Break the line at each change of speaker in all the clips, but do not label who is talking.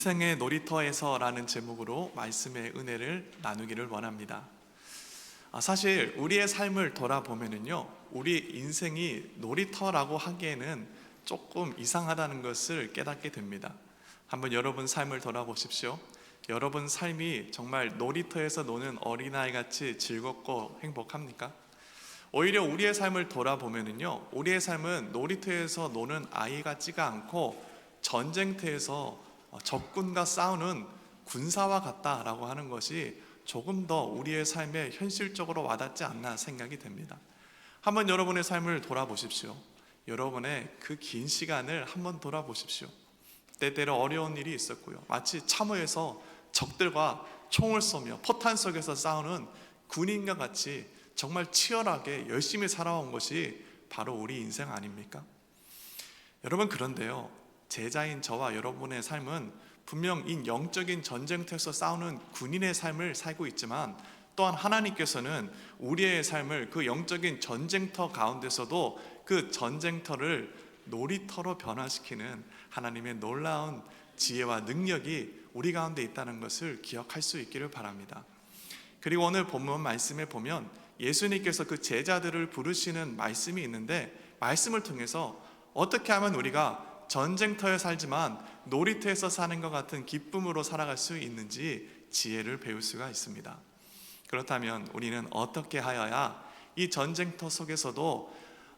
인생의 놀이터에서라는 제목으로 말씀의 은혜를 나누기를 원합니다. 사실 우리의 삶을 돌아보면은요, 우리 인생이 놀이터라고 하기에는 조금 이상하다는 것을 깨닫게 됩니다. 한번 여러분 삶을 돌아보십시오. 여러분 삶이 정말 놀이터에서 노는 어린아이 같이 즐겁고 행복합니까? 오히려 우리의 삶을 돌아보면은요, 우리의 삶은 놀이터에서 노는 아이 같지가 않고 전쟁터에서 적군과 싸우는 군사와 같다라고 하는 것이 조금 더 우리의 삶에 현실적으로 와닿지 않나 생각이 됩니다. 한번 여러분의 삶을 돌아보십시오. 여러분의 그 긴 시간을 한번 돌아보십시오. 때때로 어려운 일이 있었고요, 마치 참호에서 적들과 총을 쏘며 포탄 속에서 싸우는 군인과 같이 정말 치열하게 열심히 살아온 것이 바로 우리 인생 아닙니까? 여러분, 그런데요, 제자인 저와 여러분의 삶은 분명 이 영적인 전쟁터에서 싸우는 군인의 삶을 살고 있지만, 또한 하나님께서는 우리의 삶을 그 영적인 전쟁터 가운데서도 그 전쟁터를 놀이터로 변화시키는 하나님의 놀라운 지혜와 능력이 우리 가운데 있다는 것을 기억할 수 있기를 바랍니다. 그리고 오늘 본문 말씀에 보면 예수님께서 그 제자들을 부르시는 말씀이 있는데, 말씀을 통해서 어떻게 하면 우리가 전쟁터에 살지만 놀이터에서 사는 것 같은 기쁨으로 살아갈 수 있는지 지혜를 배울 수가 있습니다. 그렇다면 우리는 어떻게 하여야 이 전쟁터 속에서도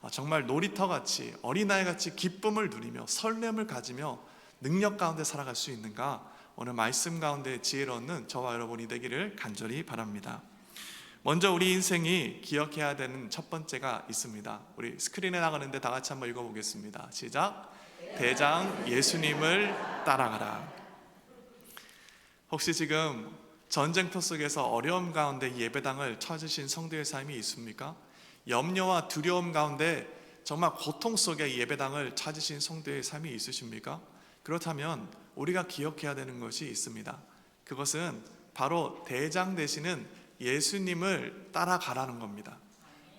정말 놀이터같이 어린아이같이 기쁨을 누리며 설렘을 가지며 능력 가운데 살아갈 수 있는가? 오늘 말씀 가운데 지혜를 얻는 저와 여러분이 되기를 간절히 바랍니다. 먼저 우리 인생이 기억해야 되는 첫 번째가 있습니다. 우리 스크린에 나가는데 다 같이 한번 읽어보겠습니다. 시작. 대장 예수님을 따라가라. 혹시 지금 전쟁터 속에서 어려움 가운데 예배당을 찾으신 성도의 삶이 있습니까? 염려와 두려움 가운데 정말 고통 속에 예배당을 찾으신 성도의 삶이 있으십니까? 그렇다면 우리가 기억해야 되는 것이 있습니다. 그것은 바로 대장 되시는 예수님을 따라가라는 겁니다.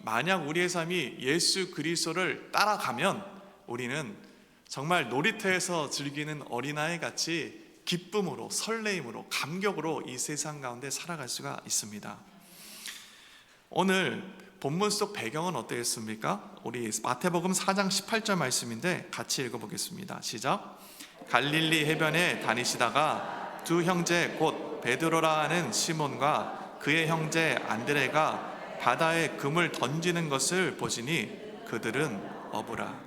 만약 우리의 삶이 예수 그리스도를 따라가면 우리는 정말 놀이터에서 즐기는 어린아이 같이 기쁨으로, 설레임으로, 감격으로 이 세상 가운데 살아갈 수가 있습니다. 오늘 본문 속 배경은 어떠했습니까? 우리 마태복음 4장 18절 말씀인데 같이 읽어보겠습니다. 시작. 갈릴리 해변에 다니시다가 두 형제 곧 베드로라 하는 시몬과 그의 형제 안드레가 바다에 금을 던지는 것을 보시니 그들은 어부라.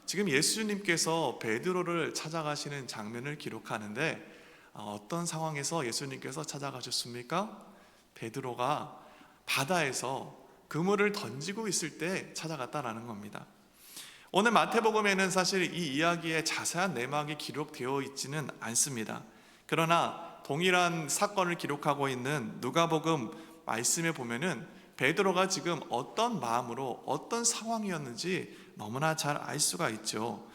지금 예수님께서 베드로를 찾아가시는 장면을 기록하는데, 어떤 상황에서 예수님께서 찾아가셨습니까? 베드로가 바다에서 그물을 던지고 있을 때 찾아갔다라는 겁니다. 오늘 마태복음에는 사실 이 이야기의 자세한 내막이 기록되어 있지는 않습니다. 그러나 동일한 사건을 기록하고 있는 누가복음 말씀에 보면은 베드로가 지금 어떤 마음으로 어떤 상황이었는지 너무나 잘 알 수가 있죠.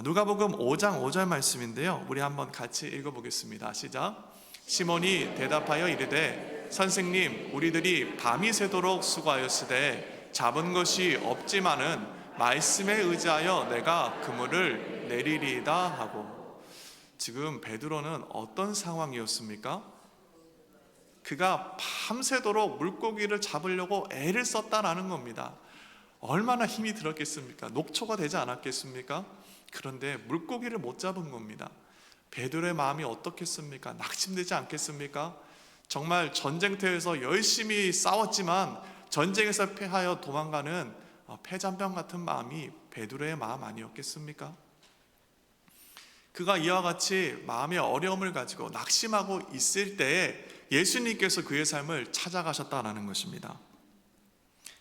누가복음 5장 5절 말씀인데요, 우리 한번 같이 읽어보겠습니다. 시작. 시몬이 대답하여 이르되 선생님, 우리들이 밤이 새도록 수고하였으되 잡은 것이 없지만은 말씀에 의지하여 내가 그물을 내리리이다 하고. 지금 베드로는 어떤 상황이었습니까? 그가 밤새도록 물고기를 잡으려고 애를 썼다라는 겁니다. 얼마나 힘이 들었겠습니까? 녹초가 되지 않았겠습니까? 그런데 물고기를 못 잡은 겁니다. 베드로의 마음이 어떻겠습니까? 낙심되지 않겠습니까? 정말 전쟁터에서 열심히 싸웠지만 전쟁에서 패하여 도망가는 패잔병 같은 마음이 베드로의 마음 아니었겠습니까? 그가 이와 같이 마음의 어려움을 가지고 낙심하고 있을 때에 예수님께서 그의 삶을 찾아가셨다는 것입니다.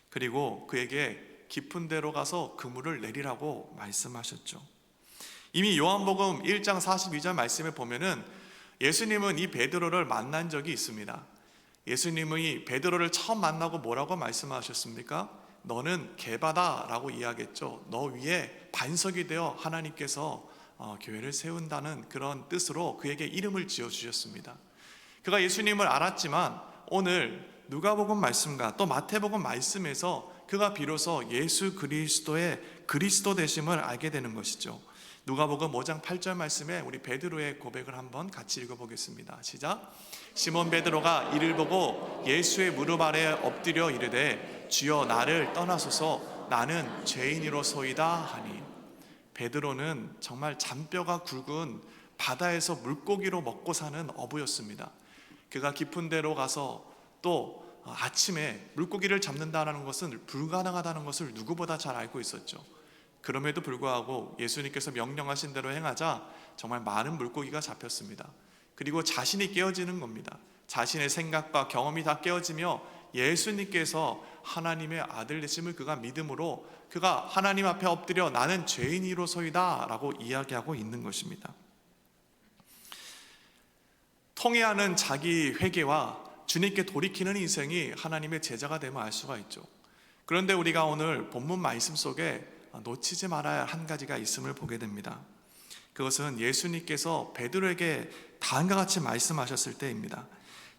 그리고 그에게 깊은 데로 가서 그물을 내리라고 말씀하셨죠. 이미 요한복음 1장 42절 말씀에 보면은 예수님은 이 베드로를 만난 적이 있습니다. 예수님이 베드로를 처음 만나고 뭐라고 말씀하셨습니까? 너는 개바다라고 이야기했죠. 너 위에 반석이 되어 하나님께서 교회를 세운다는 그런 뜻으로 그에게 이름을 지어주셨습니다. 그가 예수님을 알았지만 오늘 누가복음 말씀과 또 마태복음 말씀에서 그가 비로소 예수 그리스도의 그리스도 되심을 알게 되는 것이죠. 누가복음 5장 8절 말씀에 우리 베드로의 고백을 한번 같이 읽어보겠습니다. 시작. 시몬 베드로가 이를 보고 예수의 무릎 아래 엎드려 이르되 주여 나를 떠나소서 나는 죄인이로소이다 하니. 베드로는 정말 잔뼈가 굵은 바다에서 물고기로 먹고 사는 어부였습니다. 그가 깊은 데로 가서 또 아침에 물고기를 잡는다는 것은 불가능하다는 것을 누구보다 잘 알고 있었죠. 그럼에도 불구하고 예수님께서 명령하신 대로 행하자 정말 많은 물고기가 잡혔습니다. 그리고 자신이 깨어지는 겁니다. 자신의 생각과 경험이 다 깨어지며 예수님께서 하나님의 아들 되심을 그가 믿음으로 그가 하나님 앞에 엎드려 나는 죄인이로소이다 라고 이야기하고 있는 것입니다. 통회하는 자기 회개와 주님께 돌이키는 인생이 하나님의 제자가 되면 알 수가 있죠. 그런데 우리가 오늘 본문 말씀 속에 놓치지 말아야 할 한 가지가 있음을 보게 됩니다. 그것은 예수님께서 베드로에게 다음과 같이 말씀하셨을 때입니다.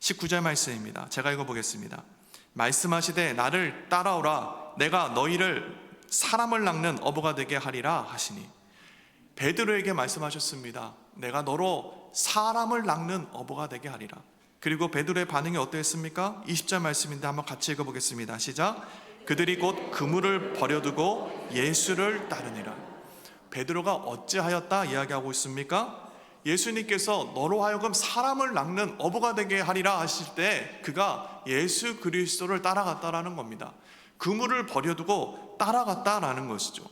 19절 말씀입니다. 제가 읽어보겠습니다. 말씀하시되 나를 따라오라 내가 너희를 사람을 낚는 어부가 되게 하리라 하시니. 베드로에게 말씀하셨습니다. 내가 너로 사람을 낚는 어부가 되게 하리라. 그리고 베드로의 반응이 어떠했습니까? 20절 말씀인데 한번 같이 읽어보겠습니다. 시작. 그들이 곧 그물을 버려두고 예수를 따르니라. 베드로가 어찌하였다 이야기하고 있습니까? 예수님께서 너로 하여금 사람을 낚는 어부가 되게 하리라 하실 때 그가 예수 그리스도를 따라갔다라는 겁니다. 그물을 버려두고 따라갔다라는 것이죠.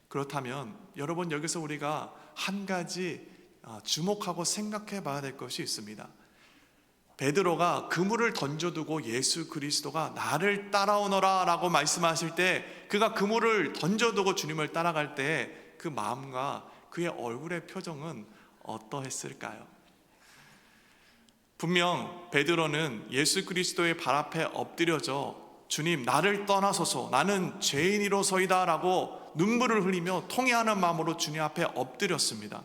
그렇다면 여러분, 여기서 우리가 한 가지 주목하고 생각해 봐야 될 것이 있습니다. 베드로가 그물을 던져두고 예수 그리스도가 나를 따라오너라 라고 말씀하실 때 그가 그물을 던져두고 주님을 따라갈 때 그 마음과 그의 얼굴의 표정은 어떠했을까요? 분명 베드로는 예수 그리스도의 발 앞에 엎드려져 주님 나를 떠나소서 나는 죄인이로소이다 라고 눈물을 흘리며 통회하는 마음으로 주님 앞에 엎드렸습니다.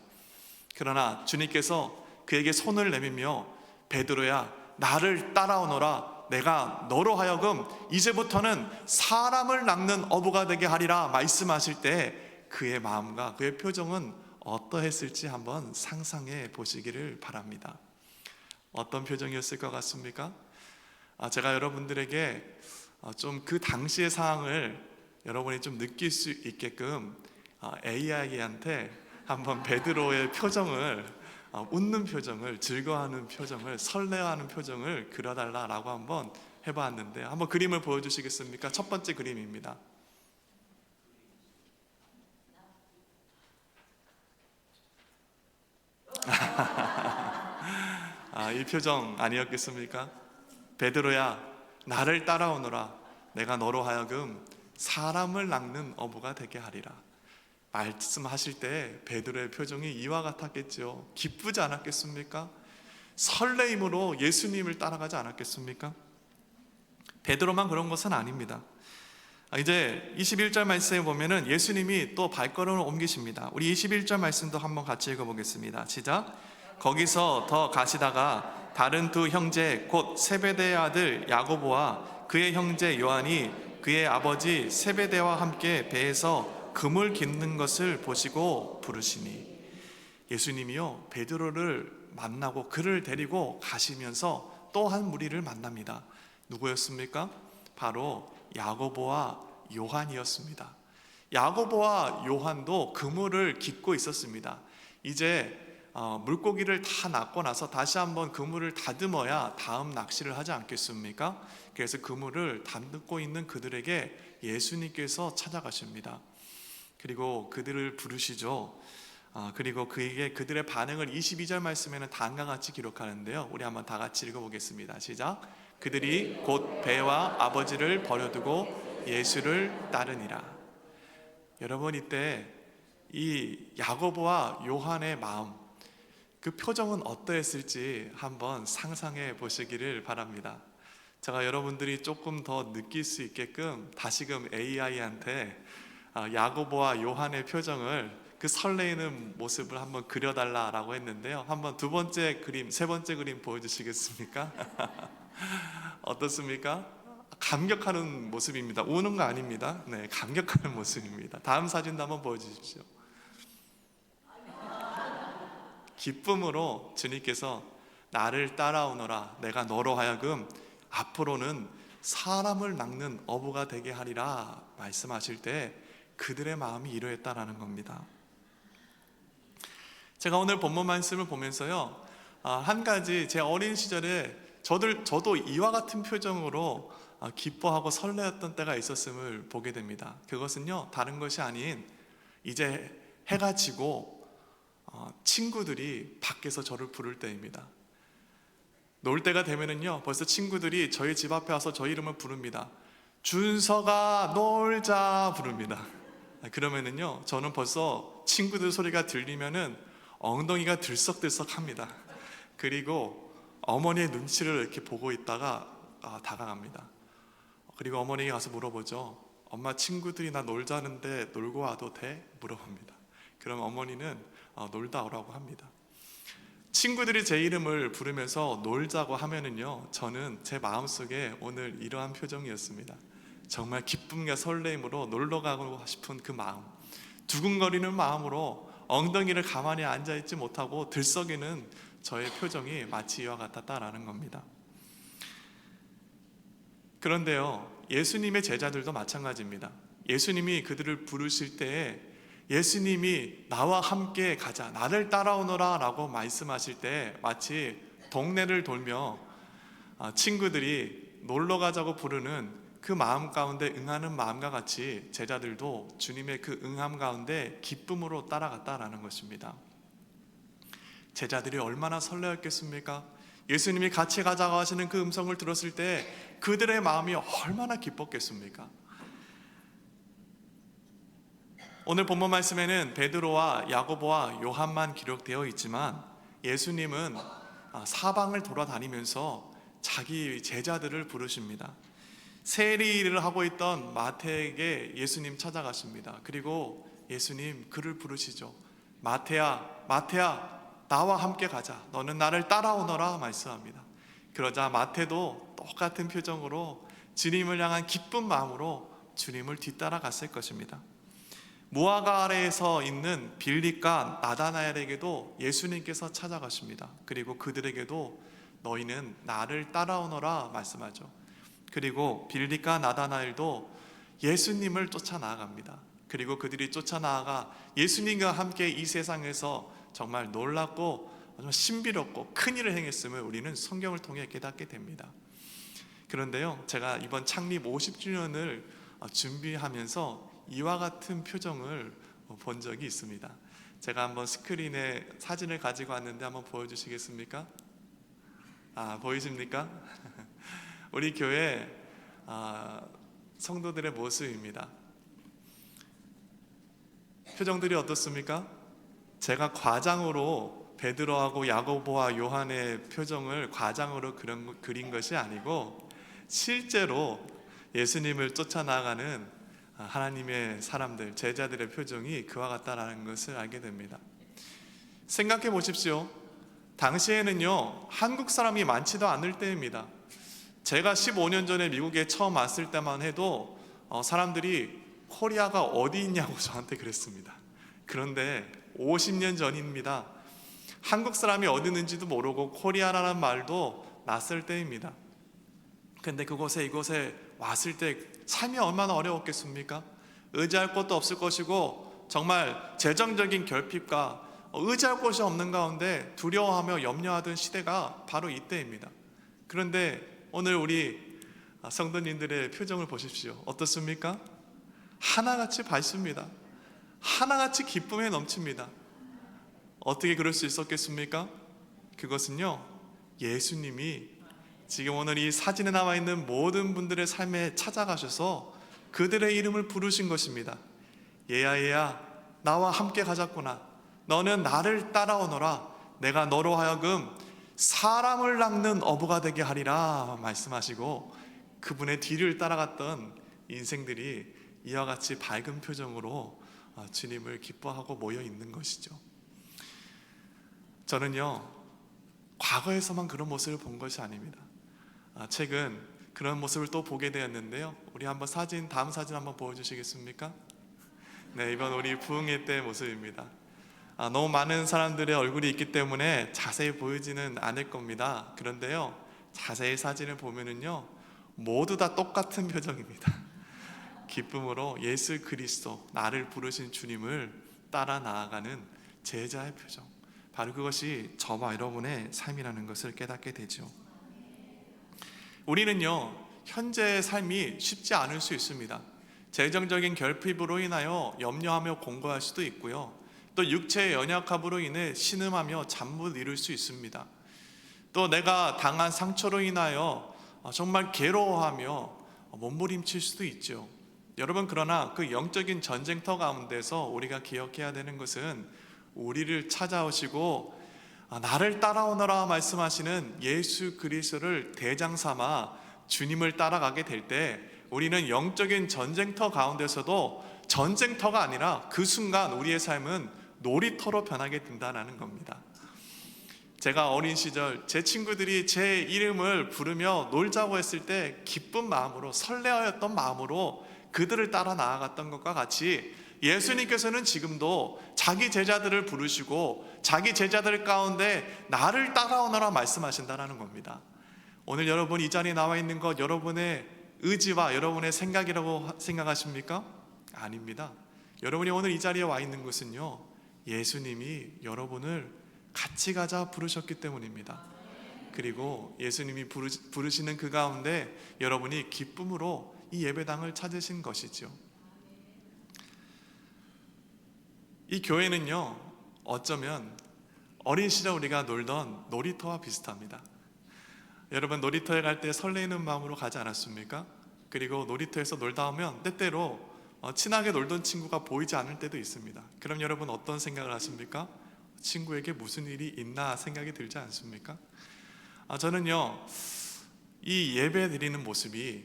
그러나 주님께서 그에게 손을 내밀며 베드로야 나를 따라오너라 내가 너로 하여금 이제부터는 사람을 낚는 어부가 되게 하리라 말씀하실 때 그의 마음과 그의 표정은 어떠했을지 한번 상상해 보시기를 바랍니다. 어떤 표정이었을 것 같습니까? 제가 여러분들에게 좀 그 당시의 상황을 여러분이 좀 느낄 수 있게끔 AI한테 한번 베드로의 표정을 웃는 표정을, 즐거워하는 표정을, 설레하는 표정을 그려달라고 한번 해봤는데 한번 그림을 보여주시겠습니까? 첫 번째 그림입니다. 이 표정 아니었겠습니까? 베드로야 나를 따라오너라 내가 너로 하여금 사람을 낚는 어부가 되게 하리라. 말씀하실 때 베드로의 표정이 이와 같았겠죠. 기쁘지 않았겠습니까? 설레임으로 예수님을 따라가지 않았겠습니까? 베드로만 그런 것은 아닙니다. 이제 21절 말씀에 보면은 예수님이 또 발걸음을 옮기십니다. 우리 21절 말씀도 한번 같이 읽어보겠습니다. 시작. 거기서 더 가시다가 다른 두 형제 곧 세베대의 아들 야고보와 그의 형제 요한이 그의 아버지 세베대와 함께 배에서 금을 깃는 것을 보시고 부르시니. 예수님이요 베드로를 만나고 그를 데리고 가시면서 또 한 무리를 만납니다. 누구였습니까? 바로 야고보와 요한이었습니다. 야고보와 요한도 그물을 깃고 있었습니다. 이제 물고기를 다 낚고 나서 다시 한번 그물을 다듬어야 다음 낚시를 하지 않겠습니까? 그래서 그물을 다듬고 있는 그들에게 예수님께서 찾아가십니다. 그리고 그들을 부르시죠. 그리고 그들의 반응을 22절 말씀에는 다음과 같이 기록하는데요. 우리 한번 다 같이 읽어보겠습니다. 시작. 그들이 곧 배와 아버지를 버려두고 예수를 따르니라. 여러분, 이때 이 야고보와 요한의 마음, 그 표정은 어떠했을지 한번 상상해 보시기를 바랍니다. 제가 여러분들이 조금 더 느낄 수 있게끔 다시금 AI한테 야고보와 요한의 표정을, 그 설레이는 모습을 한번 그려달라고 했는데요. 한번 두 번째 그림, 세 번째 그림 보여주시겠습니까? 어떻습니까? 감격하는 모습입니다. 우는 거 아닙니다. 네, 감격하는 모습입니다. 다음 사진도 한번 보여주십시오. 기쁨으로 주님께서 나를 따라오너라, 내가 너로 하여금 앞으로는 사람을 낚는 어부가 되게 하리라 말씀하실 때 그들의 마음이 이러했다라는 겁니다. 제가 오늘 본문 말씀을 보면서요, 한 가지 제 어린 시절에 저도 이와 같은 표정으로 기뻐하고 설레었던 때가 있었음을 보게 됩니다. 그것은요, 다른 것이 아닌 이제 해가 지고 친구들이 밖에서 저를 부를 때입니다. 놀 때가 되면은요, 벌써 친구들이 저희 집 앞에 와서 저 이름을 부릅니다. 준서가 놀자 부릅니다. 그러면은요, 저는 벌써 친구들 소리가 들리면은 엉덩이가 들썩들썩합니다. 그리고 어머니의 눈치를 이렇게 보고 있다가 다가갑니다. 그리고 어머니에게 가서 물어보죠. 엄마, 친구들이 나 놀자는데 놀고 와도 돼? 물어봅니다. 그럼 어머니는 놀다 오라고 합니다. 친구들이 제 이름을 부르면서 놀자고 하면은요, 저는 제 마음속에 오늘 이러한 표정이었습니다. 정말 기쁨과 설레임으로 놀러 가고 싶은 그 마음, 두근거리는 마음으로 엉덩이를 가만히 앉아있지 못하고 들썩이는 저의 표정이 마치 이와 같았다라는 겁니다. 그런데요, 예수님의 제자들도 마찬가지입니다. 예수님이 그들을 부르실 때에 예수님이 나와 함께 가자, 나를 따라오너라 라고 말씀하실 때 마치 동네를 돌며 친구들이 놀러 가자고 부르는 그 마음 가운데 응하는 마음과 같이 제자들도 주님의 그 응함 가운데 기쁨으로 따라갔다라는 것입니다. 제자들이 얼마나 설레었겠습니까? 예수님이 같이 가자고 하시는 그 음성을 들었을 때 그들의 마음이 얼마나 기뻤겠습니까? 오늘 본문 말씀에는 베드로와 야고보와 요한만 기록되어 있지만 예수님은 사방을 돌아다니면서 자기 제자들을 부르십니다. 세리 일을 하고 있던 마태에게 예수님 찾아가십니다. 그리고 예수님 그를 부르시죠. 마태야, 마태야, 나와 함께 가자. 너는 나를 따라오너라 말씀합니다. 그러자 마태도 똑같은 표정으로 주님을 향한 기쁜 마음으로 주님을 뒤따라갔을 것입니다. 무화과 아래에서 있는 빌립과 나다나엘에게도 예수님께서 찾아가십니다. 그리고 그들에게도 너희는 나를 따라오너라 말씀하죠. 그리고 빌립과 나다나엘도 예수님을 쫓아 나아갑니다. 그리고 그들이 쫓아 나아가 예수님과 함께 이 세상에서 정말 놀랍고 정말 신비롭고 큰 일을 행했음을 우리는 성경을 통해 깨닫게 됩니다. 그런데요, 제가 이번 창립 50주년을 준비하면서 이와 같은 표정을 본 적이 있습니다. 제가 한번 스크린에 사진을 가지고 왔는데 한번 보여주시겠습니까? 보이십니까? 우리 교회 성도들의 모습입니다. 표정들이 어떻습니까? 제가 과장으로 베드로하고 야고보와 요한의 표정을 과장으로 그린 것이 아니고 실제로 예수님을 쫓아나가는 하나님의 사람들, 제자들의 표정이 그와 같다라는 것을 알게 됩니다. 생각해 보십시오. 당시에는요, 한국 사람이 많지도 않을 때입니다. 제가 15년 전에 미국에 처음 왔을 때만 해도 사람들이 코리아가 어디 있냐고 저한테 그랬습니다. 그런데 50년 전입니다. 한국 사람이 어디 있는지도 모르고 코리아라는 말도 낯설 때입니다. 근데 이곳에 왔을 때 삶이 얼마나 어려웠겠습니까? 의지할 곳도 없을 것이고 정말 재정적인 결핍과 의지할 곳이 없는 가운데 두려워하며 염려하던 시대가 바로 이때입니다. 그런데 오늘 우리 성도님들의 표정을 보십시오. 어떻습니까? 하나같이 밝습니다. 하나같이 기쁨에 넘칩니다. 어떻게 그럴 수 있었겠습니까? 그것은요, 예수님이 지금 오늘 이 사진에 나와 있는 모든 분들의 삶에 찾아가셔서 그들의 이름을 부르신 것입니다. 얘야 나와 함께 가자꾸나. 너는 나를 따라오너라. 내가 너로 하여금 사람을 낚는 어부가 되게 하리라 말씀하시고 그분의 뒤를 따라갔던 인생들이 이와 같이 밝은 표정으로 주님을 기뻐하고 모여 있는 것이죠. 저는요, 과거에서만 그런 모습을 본 것이 아닙니다. 최근 그런 모습을 또 보게 되었는데요. 우리 한번 다음 사진 한번 보여주시겠습니까? 네, 이번 우리 부흥회 때 모습입니다. 너무 많은 사람들의 얼굴이 있기 때문에 자세히 보이지는 않을 겁니다. 그런데요, 자세히 사진을 보면은요, 모두 다 똑같은 표정입니다. 기쁨으로 예수 그리스도, 나를 부르신 주님을 따라 나아가는 제자의 표정, 바로 그것이 저와 여러분의 삶이라는 것을 깨닫게 되죠. 우리는요, 현재의 삶이 쉽지 않을 수 있습니다. 재정적인 결핍으로 인하여 염려하며 공고할 수도 있고요, 또 육체의 연약함으로 인해 신음하며 잠 못 이룰 수 있습니다. 또 내가 당한 상처로 인하여 정말 괴로워하며 몸부림칠 수도 있죠. 여러분, 그러나 그 영적인 전쟁터 가운데서 우리가 기억해야 되는 것은 우리를 찾아오시고 나를 따라오너라 말씀하시는 예수 그리스도를 대장 삼아 주님을 따라가게 될 때 우리는 영적인 전쟁터 가운데서도 전쟁터가 아니라 그 순간 우리의 삶은 놀이터로 변하게 된다는 겁니다. 제가 어린 시절 제 친구들이 제 이름을 부르며 놀자고 했을 때 기쁜 마음으로, 설레었던 마음으로 그들을 따라 나아갔던 것과 같이 예수님께서는 지금도 자기 제자들을 부르시고 자기 제자들 가운데 나를 따라오너라 말씀하신다는 겁니다. 오늘 여러분 이 자리에 나와 있는 것 여러분의 의지와 여러분의 생각이라고 생각하십니까? 아닙니다. 여러분이 오늘 이 자리에 와 있는 것은요, 예수님이 여러분을 같이 가자 부르셨기 때문입니다. 그리고 예수님이 부르시는 그 가운데 여러분이 기쁨으로 이 예배당을 찾으신 것이죠. 이 교회는요, 어쩌면 어린 시절 우리가 놀던 놀이터와 비슷합니다. 여러분, 놀이터에 갈 때 설레이는 마음으로 가지 않았습니까? 그리고 놀이터에서 놀다 오면 때때로 친하게 놀던 친구가 보이지 않을 때도 있습니다. 그럼 여러분 어떤 생각을 하십니까? 친구에게 무슨 일이 있나 생각이 들지 않습니까? 저는요, 이 예배 드리는 모습이,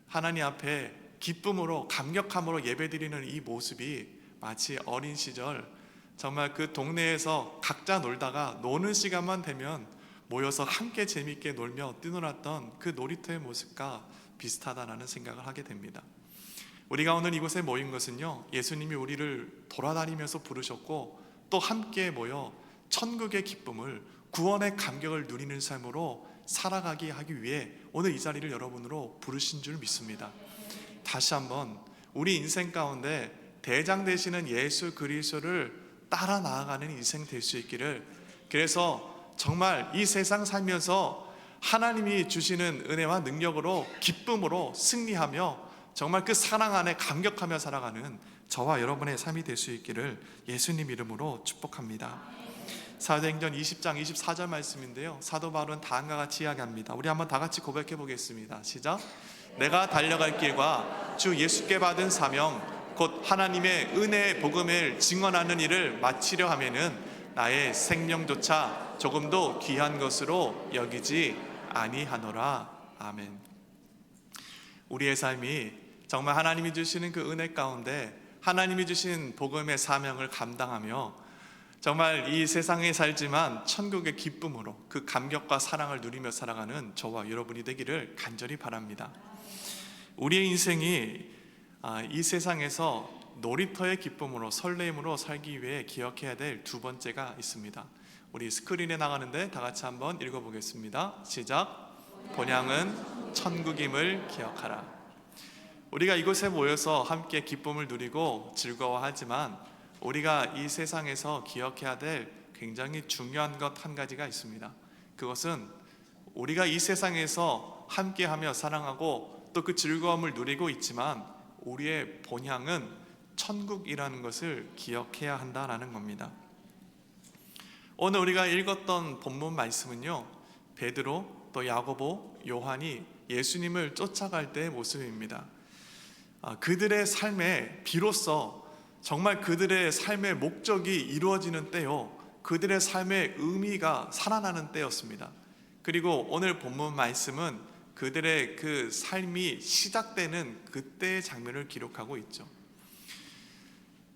하나님 앞에 기쁨으로 감격함으로 예배 드리는 이 모습이 마치 어린 시절 정말 그 동네에서 각자 놀다가 노는 시간만 되면 모여서 함께 재밌게 놀며 뛰놀았던 그 놀이터의 모습과 비슷하다는 생각을 하게 됩니다. 우리가 오늘 이곳에 모인 것은요, 예수님이 우리를 돌아다니면서 부르셨고 또 함께 모여 천국의 기쁨을, 구원의 감격을 누리는 삶으로 살아가게 하기 위해 오늘 이 자리를 여러분으로 부르신 줄 믿습니다. 다시 한번 우리 인생 가운데 대장 되시는 예수 그리스도를 따라 나아가는 인생 될 수 있기를, 그래서 정말 이 세상 살면서 하나님이 주시는 은혜와 능력으로 기쁨으로 승리하며 정말 그 사랑 안에 감격하며 살아가는 저와 여러분의 삶이 될 수 있기를 예수님 이름으로 축복합니다. 사도행전 20장 24절 말씀인데요, 사도 바울은 다음과 같이 이야기합니다. 우리 한번 다 같이 고백해 보겠습니다. 시작. 내가 달려갈 길과 주 예수께 받은 사명 곧 하나님의 은혜의 복음을 증언하는 일을 마치려 하면은 나의 생명조차 조금도 귀한 것으로 여기지 아니하노라. 아멘. 우리의 삶이 정말 하나님이 주시는 그 은혜 가운데 하나님이 주신 복음의 사명을 감당하며 정말 이 세상에 살지만 천국의 기쁨으로 그 감격과 사랑을 누리며 살아가는 저와 여러분이 되기를 간절히 바랍니다. 우리의 인생이 이 세상에서 놀이터의 기쁨으로, 설레임으로 살기 위해 기억해야 될 두 번째가 있습니다. 우리 스크린에 나가는데 다 같이 한번 읽어보겠습니다. 시작. 본향은 천국임을 기억하라. 우리가 이곳에 모여서 함께 기쁨을 누리고 즐거워하지만 우리가 이 세상에서 기억해야 될 굉장히 중요한 것 한 가지가 있습니다. 그것은 우리가 이 세상에서 함께하며 사랑하고 또 그 즐거움을 누리고 있지만 우리의 본향은 천국이라는 것을 기억해야 한다는 겁니다. 오늘 우리가 읽었던 본문 말씀은요, 베드로 또 야고보, 요한이 예수님을 쫓아갈 때의 모습입니다. 그들의 삶에 비로소 정말 그들의 삶의 목적이 이루어지는 때요, 그들의 삶의 의미가 살아나는 때였습니다. 그리고 오늘 본문 말씀은 그들의 그 삶이 시작되는 그때의 장면을 기록하고 있죠.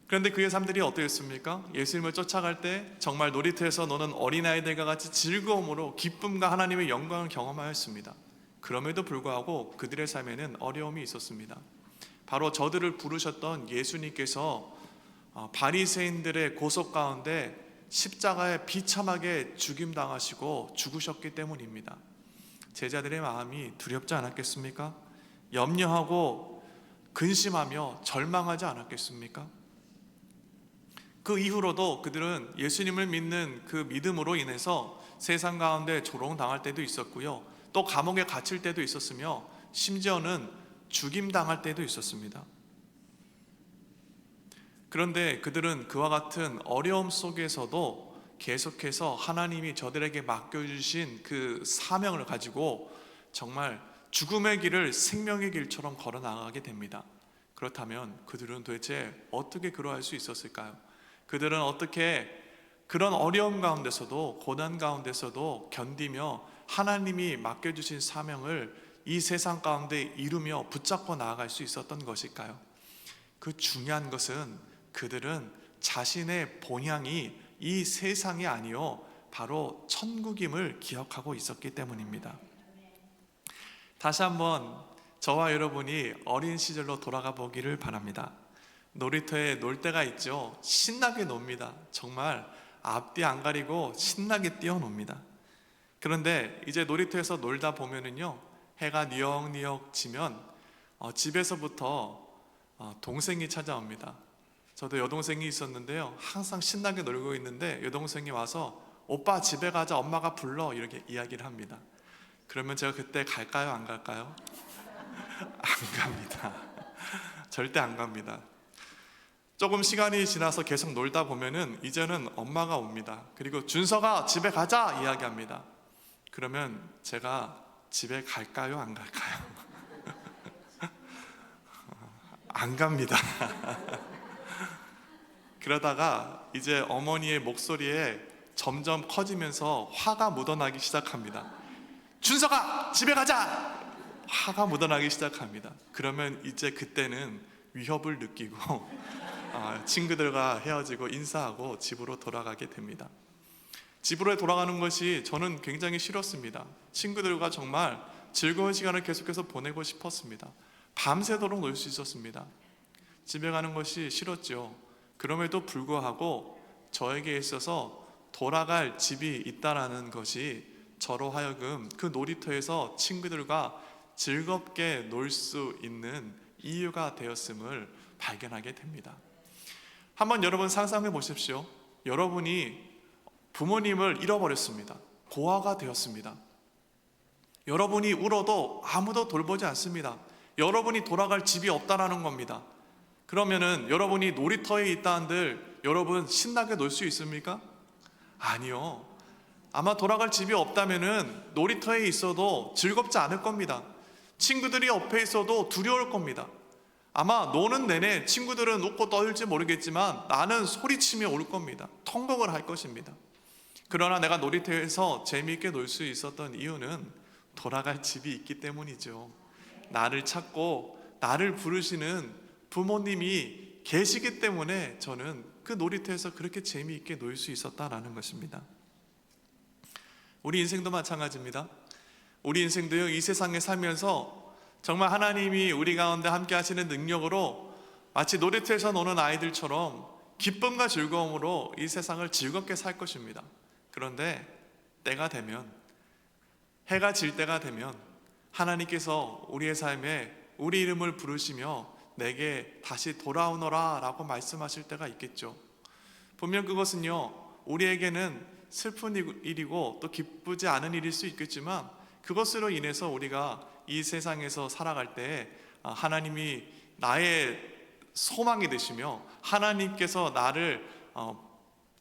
그런데 그의 삶들이 어떠했습니까? 예수님을 쫓아갈 때 정말 놀이터에서 노는 어린아이들과 같이 즐거움으로 기쁨과 하나님의 영광을 경험하였습니다. 그럼에도 불구하고 그들의 삶에는 어려움이 있었습니다. 바로 저들을 부르셨던 예수님께서 바리새인들의 고속 가운데 십자가에 비참하게 죽임당하시고 죽으셨기 때문입니다. 제자들의 마음이 두렵지 않았겠습니까? 염려하고 근심하며 절망하지 않았겠습니까? 그 이후로도 그들은 예수님을 믿는 그 믿음으로 인해서 세상 가운데 조롱당할 때도 있었고요, 또 감옥에 갇힐 때도 있었으며 심지어는 죽임당할 때도 있었습니다. 그런데 그들은 그와 같은 어려움 속에서도 계속해서 하나님이 저들에게 맡겨주신 그 사명을 가지고 정말 죽음의 길을 생명의 길처럼 걸어 나가게 됩니다. 그렇다면 그들은 도대체 어떻게 그러할 수 있었을까요? 그들은 어떻게 그런 어려움 가운데서도, 고난 가운데서도 견디며 하나님이 맡겨주신 사명을 이 세상 가운데 이루며 붙잡고 나아갈 수 있었던 것일까요? 그 중요한 것은 그들은 자신의 본향이 이 세상이 아니요 바로 천국임을 기억하고 있었기 때문입니다. 다시 한번 저와 여러분이 어린 시절로 돌아가 보기를 바랍니다. 놀이터에 놀 때가 있죠. 신나게 놉니다. 정말 앞뒤 안 가리고 신나게 뛰어놉니다. 그런데 이제 놀이터에서 놀다 보면은요, 해가 뉘역뉘역 지면 집에서부터 동생이 찾아옵니다. 저도 여동생이 있었는데요, 항상 신나게 놀고 있는데 여동생이 와서 오빠 집에 가자, 엄마가 불러, 이렇게 이야기를 합니다. 그러면 제가 그때 갈까요, 안 갈까요? 안 갑니다. 절대 안 갑니다. 조금 시간이 지나서 계속 놀다 보면은 이제는 엄마가 옵니다. 그리고 준서가 집에 가자 이야기합니다. 그러면 제가 집에 갈까요, 안 갈까요? 안 갑니다. 그러다가 이제 어머니의 목소리에 점점 커지면서 화가 묻어나기 시작합니다. 준서가 집에 가자! 화가 묻어나기 시작합니다. 그러면 이제 그때는 위협을 느끼고 친구들과 헤어지고 인사하고 집으로 돌아가게 됩니다. 집으로 돌아가는 것이 저는 굉장히 싫었습니다. 친구들과 정말 즐거운 시간을 계속해서 보내고 싶었습니다. 밤새도록 놀 수 있었습니다. 집에 가는 것이 싫었죠. 그럼에도 불구하고 저에게 있어서 돌아갈 집이 있다라는 것이 저로 하여금 그 놀이터에서 친구들과 즐겁게 놀 수 있는 이유가 되었음을 발견하게 됩니다. 한번 여러분 상상해 보십시오. 여러분이 부모님을 잃어버렸습니다. 고아가 되었습니다. 여러분이 울어도 아무도 돌보지 않습니다. 여러분이 돌아갈 집이 없다라는 겁니다. 그러면은 여러분이 놀이터에 있다 한들 여러분 신나게 놀 수 있습니까? 아니요. 아마 돌아갈 집이 없다면은 놀이터에 있어도 즐겁지 않을 겁니다. 친구들이 옆에 있어도 두려울 겁니다. 아마 노는 내내 친구들은 웃고 떠들지 모르겠지만 나는 소리치며 울 겁니다. 통곡을 할 것입니다. 그러나 내가 놀이터에서 재미있게 놀 수 있었던 이유는 돌아갈 집이 있기 때문이죠. 나를 찾고 나를 부르시는 부모님이 계시기 때문에 저는 그 놀이터에서 그렇게 재미있게 놀 수 있었다라는 것입니다. 우리 인생도 마찬가지입니다. 우리 인생도요, 이 세상에 살면서 정말 하나님이 우리 가운데 함께 하시는 능력으로 마치 놀이터에서 노는 아이들처럼 기쁨과 즐거움으로 이 세상을 즐겁게 살 것입니다. 그런데 때가 되면, 해가 질 때가 되면 하나님께서 우리의 삶에 우리 이름을 부르시며 내게 다시 돌아오너라 라고 말씀하실 때가 있겠죠. 분명 그것은요, 우리에게는 슬픈 일이고 또 기쁘지 않은 일일 수 있겠지만 그것으로 인해서 우리가 이 세상에서 살아갈 때 하나님이 나의 소망이 되시며 하나님께서 나를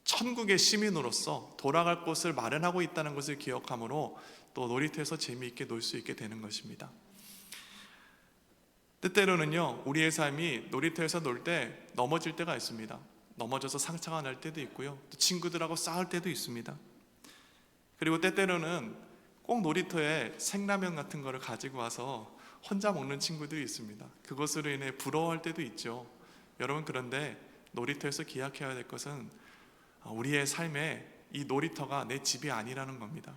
천국의 시민으로서 돌아갈 곳을 마련하고 있다는 것을 기억함으로 또 놀이터에서 재미있게 놀 수 있게 되는 것입니다. 때때로는요, 우리의 삶이 놀이터에서 놀 때 넘어질 때가 있습니다. 넘어져서 상처가 날 때도 있고요, 또 친구들하고 싸울 때도 있습니다. 그리고 때때로는 꼭 놀이터에 생라면 같은 거를 가지고 와서 혼자 먹는 친구들이 있습니다. 그것으로 인해 부러워할 때도 있죠. 여러분, 그런데 놀이터에서 기억해야 될 것은 우리의 삶에 이 놀이터가 내 집이 아니라는 겁니다.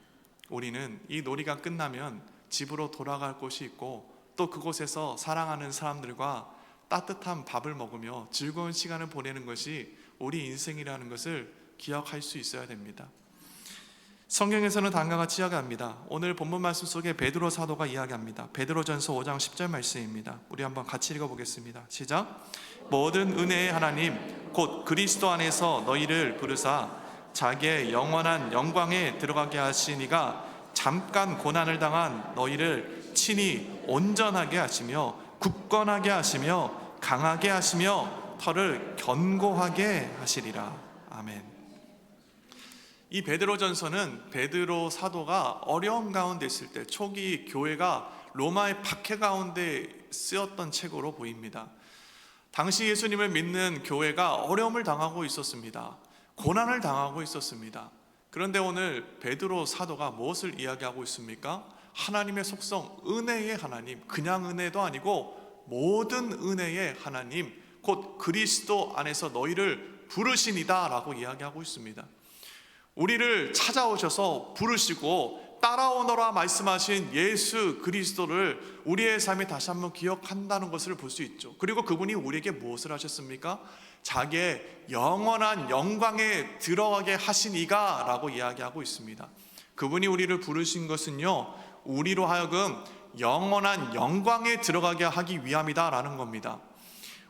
우리는 이 놀이가 끝나면 집으로 돌아갈 곳이 있고 또 그곳에서 사랑하는 사람들과 따뜻한 밥을 먹으며 즐거운 시간을 보내는 것이 우리 인생이라는 것을 기억할 수 있어야 됩니다. 성경에서는 다음과 같이 이야기합니다. 오늘 본문 말씀 속에 베드로 사도가 이야기합니다. 베드로전서 5장 10절 말씀입니다. 우리 한번 같이 읽어보겠습니다. 시작. 모든 은혜의 하나님 곧 그리스도 안에서 너희를 부르사 자기의 영원한 영광에 들어가게 하시니가 잠깐 고난을 당한 너희를 친히 온전하게 하시며 굳건하게 하시며 강하게 하시며 터를 견고하게 하시리라. 아멘. 이 베드로전서는 베드로 사도가 어려움 가운데 있을 때 초기 교회가 로마의 박해 가운데 쓰였던 책으로 보입니다. 당시 예수님을 믿는 교회가 어려움을 당하고 있었습니다. 고난을 당하고 있었습니다. 그런데 오늘 베드로 사도가 무엇을 이야기하고 있습니까? 하나님의 속성, 은혜의 하나님, 그냥 은혜도 아니고 모든 은혜의 하나님, 곧 그리스도 안에서 너희를 부르시니다 라고 이야기하고 있습니다. 우리를 찾아오셔서 부르시고 따라오너라 말씀하신 예수 그리스도를 우리의 삶에 다시 한번 기억한다는 것을 볼 수 있죠. 그리고 그분이 우리에게 무엇을 하셨습니까? 자기의 영원한 영광에 들어가게 하시니가 라고 이야기하고 있습니다. 그분이 우리를 부르신 것은요, 우리로 하여금 영원한 영광에 들어가게 하기 위함이다 라는 겁니다.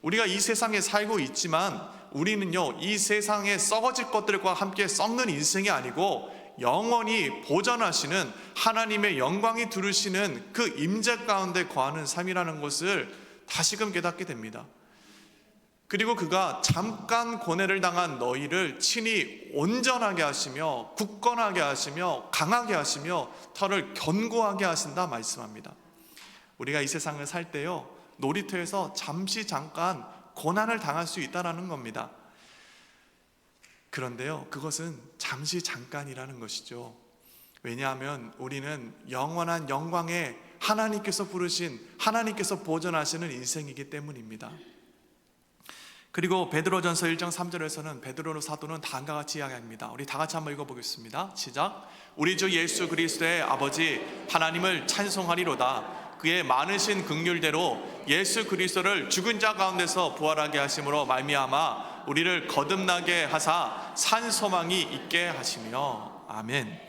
우리가 이 세상에 살고 있지만 우리는요, 이 세상에 썩어질 것들과 함께 썩는 인생이 아니고 영원히 보존하시는 하나님의 영광이 두르시는 그 임재 가운데 거하는 삶이라는 것을 다시금 깨닫게 됩니다. 그리고 그가 잠깐 고뇌를 당한 너희를 친히 온전하게 하시며 굳건하게 하시며 강하게 하시며 터를 견고하게 하신다 말씀합니다. 우리가 이 세상을 살 때요, 놀이터에서 잠깐 고난을 당할 수 있다는 겁니다. 그런데요, 그것은 잠시 잠깐이라는 것이죠. 왜냐하면 우리는 영원한 영광에 하나님께서 부르신, 하나님께서 보존하시는 인생이기 때문입니다. 그리고 베드로전서 1장 3절에서는 베드로 사도는 다음과 같이 이야기합니다. 우리 다 같이 한번 읽어보겠습니다. 시작. 우리 주 예수 그리스도의 아버지 하나님을 찬송하리로다. 그의 많으신 긍휼대로 예수 그리스도를 죽은 자 가운데서 부활하게 하심으로 말미암아 우리를 거듭나게 하사 산 소망이 있게 하시며. 아멘.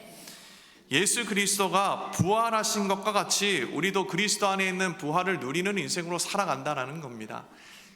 예수 그리스도가 부활하신 것과 같이 우리도 그리스도 안에 있는 부활을 누리는 인생으로 살아간다는 겁니다.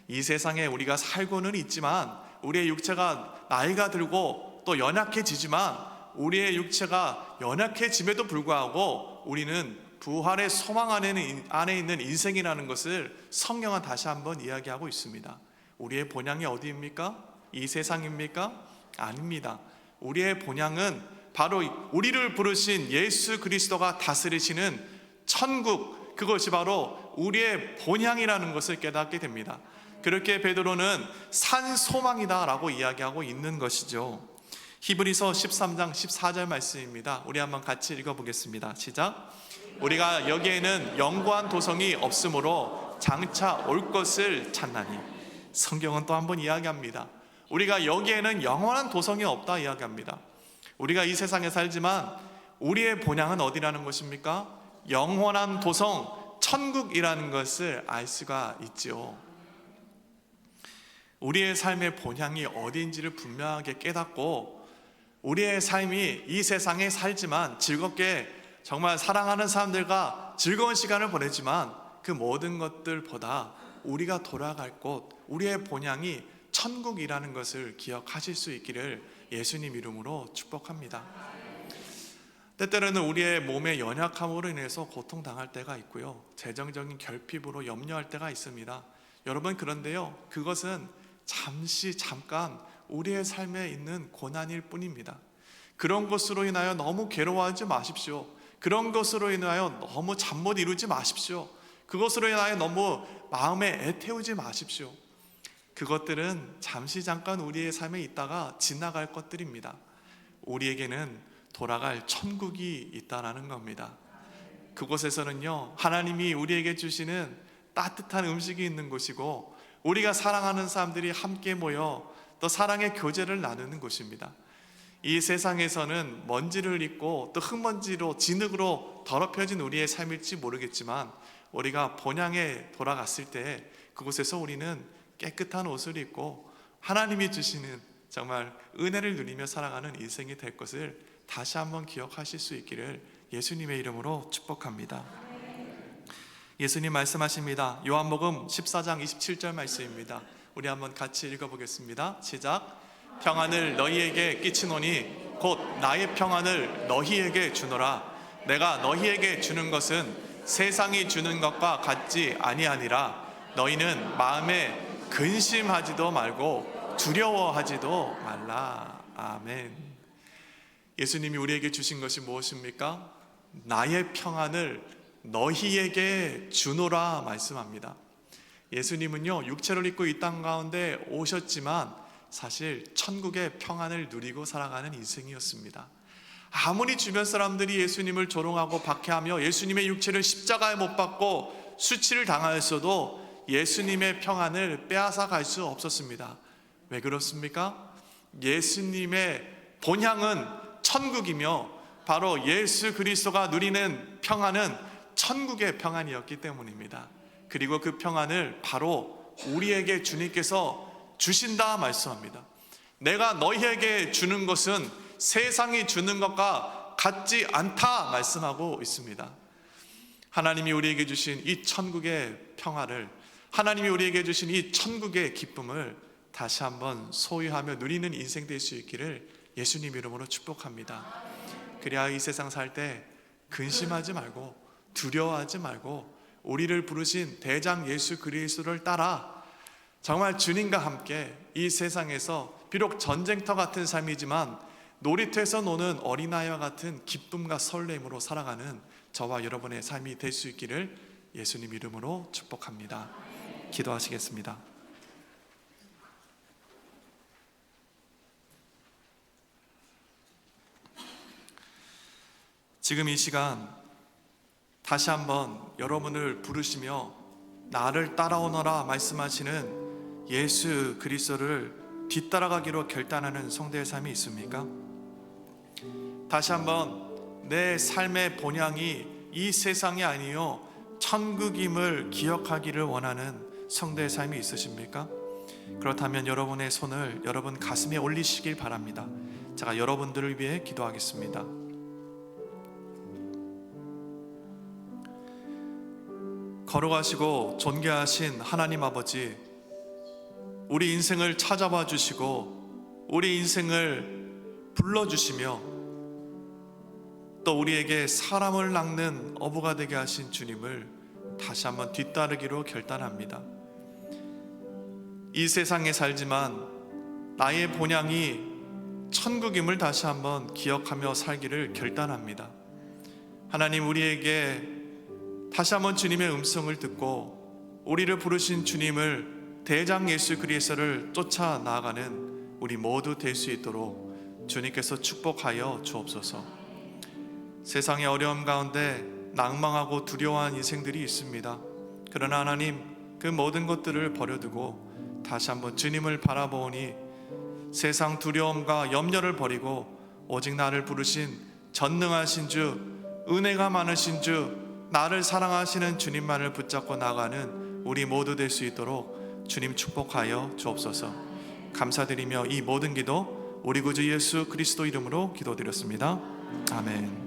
이 세상에 우리가 살고는 있지만 우리의 육체가 나이가 들고 또 연약해지지만 우리의 육체가 연약해짐에도 불구하고 우리는 부활의 소망 안에 있는 인생이라는 것을 성경은 다시 한번 이야기하고 있습니다. 우리의 본향이 어디입니까? 이 세상입니까? 아닙니다. 우리의 본향은 바로 우리를 부르신 예수 그리스도가 다스리시는 천국, 그것이 바로 우리의 본향이라는 것을 깨닫게 됩니다. 그렇게 베드로는 산 소망이다 라고 이야기하고 있는 것이죠. 히브리서 13장 14절 말씀입니다. 우리 한번 같이 읽어보겠습니다. 시작. 우리가 여기에는 영구한 도성이 없으므로 장차 올 것을 찾나니. 성경은 또 한번 이야기합니다. 우리가 여기에는 영원한 도성이 없다 이야기합니다. 우리가 이 세상에 살지만 우리의 본향은 어디라는 것입니까? 영원한 도성, 천국이라는 것을 알 수가 있죠. 우리의 삶의 본향이 어디인지를 분명하게 깨닫고 우리의 삶이 이 세상에 살지만 즐겁게 정말 사랑하는 사람들과 즐거운 시간을 보내지만 그 모든 것들보다 우리가 돌아갈 곳, 우리의 본향이 천국이라는 것을 기억하실 수 있기를 예수님 이름으로 축복합니다. 때때로는 우리의 몸의 연약함으로 인해서 고통당할 때가 있고요, 재정적인 결핍으로 염려할 때가 있습니다. 여러분, 그런데요, 그것은 잠깐 우리의 삶에 있는 고난일 뿐입니다. 그런 것으로 인하여 너무 괴로워하지 마십시오. 그런 것으로 인하여 너무 잠 못 이루지 마십시오. 그것으로 인하여 너무 마음에 애태우지 마십시오. 그것들은 잠깐 우리의 삶에 있다가 지나갈 것들입니다. 우리에게는 돌아갈 천국이 있다는 겁니다. 그곳에서는요, 하나님이 우리에게 주시는 따뜻한 음식이 있는 곳이고 우리가 사랑하는 사람들이 함께 모여 또 사랑의 교제를 나누는 곳입니다. 이 세상에서는 먼지를 입고 또 흙먼지로 진흙으로 더럽혀진 우리의 삶일지 모르겠지만 우리가 본향에 돌아갔을 때 그곳에서 우리는 깨끗한 옷을 입고 하나님이 주시는 정말 은혜를 누리며 살아가는 인생이 될 것을 다시 한번 기억하실 수 있기를 예수님의 이름으로 축복합니다. 예수님 말씀하십니다. 요한복음 14장 27절 말씀입니다. 우리 한번 같이 읽어보겠습니다. 시작. 평안을 너희에게 끼치노니 곧 나의 평안을 너희에게 주노라. 내가 너희에게 주는 것은 세상이 주는 것과 같지 아니하니라. 너희는 마음에 근심하지도 말고 두려워하지도 말라. 아멘. 예수님이 우리에게 주신 것이 무엇입니까? 나의 평안을 너희에게 주노라 말씀합니다. 예수님은요, 육체를 입고 이 땅 가운데 오셨지만 사실 천국의 평안을 누리고 살아가는 인생이었습니다. 아무리 주변 사람들이 예수님을 조롱하고 박해하며 예수님의 육체를 십자가에 못 박고 수치를 당하였어도 예수님의 평안을 빼앗아 갈 수 없었습니다. 왜 그렇습니까? 예수님의 본향은 천국이며 바로 예수 그리스도가 누리는 평안은 천국의 평안이었기 때문입니다. 그리고 그 평안을 바로 우리에게 주님께서 주신다 말씀합니다. 내가 너희에게 주는 것은 세상이 주는 것과 같지 않다 말씀하고 있습니다. 하나님이 우리에게 주신 이 천국의 평화를, 하나님이 우리에게 주신 이 천국의 기쁨을 다시 한번 소유하며 누리는 인생 될 수 있기를 예수님 이름으로 축복합니다. 그래야 이 세상 살 때 근심하지 말고 두려워하지 말고 우리를 부르신 대장 예수 그리스도를 따라 정말 주님과 함께 이 세상에서 비록 전쟁터 같은 삶이지만 놀이터에서 노는 어린아이와 같은 기쁨과 설렘으로 살아가는 저와 여러분의 삶이 될 수 있기를 예수님 이름으로 축복합니다. 기도하시겠습니다. 지금 이 시간 다시 한번 여러분을 부르시며 나를 따라오너라 말씀하시는 예수 그리스도를 뒤따라가기로 결단하는 성도의 삶이 있습니까? 다시 한번 내 삶의 본향이 이 세상이 아니요 천국임을 기억하기를 원하는 성도의 삶이 있으십니까? 그렇다면 여러분의 손을 여러분 가슴에 올리시길 바랍니다. 제가 여러분들을 위해 기도하겠습니다. 거룩하시고 존귀하신 하나님 아버지, 우리 인생을 찾아봐 주시고 우리 인생을 불러주시며 또 우리에게 사람을 낚는 어부가 되게 하신 주님을 다시 한번 뒤따르기로 결단합니다. 이 세상에 살지만 나의 본향이 천국임을 다시 한번 기억하며 살기를 결단합니다. 하나님, 우리에게 다시 한번 주님의 음성을 듣고 우리를 부르신 주님을 대장 예수 그리스도를 쫓아 나아가는 우리 모두 될 수 있도록 주님께서 축복하여 주옵소서. 세상의 어려움 가운데 낭망하고 두려워한 인생들이 있습니다. 그러나 하나님, 그 모든 것들을 버려두고 다시 한번 주님을 바라보니 세상 두려움과 염려를 버리고 오직 나를 부르신 전능하신 주, 은혜가 많으신 주, 나를 사랑하시는 주님만을 붙잡고 나가는 우리 모두 될 수 있도록 주님 축복하여 주옵소서. 감사드리며 이 모든 기도 우리 구주 예수 그리스도 이름으로 기도드렸습니다. 아멘.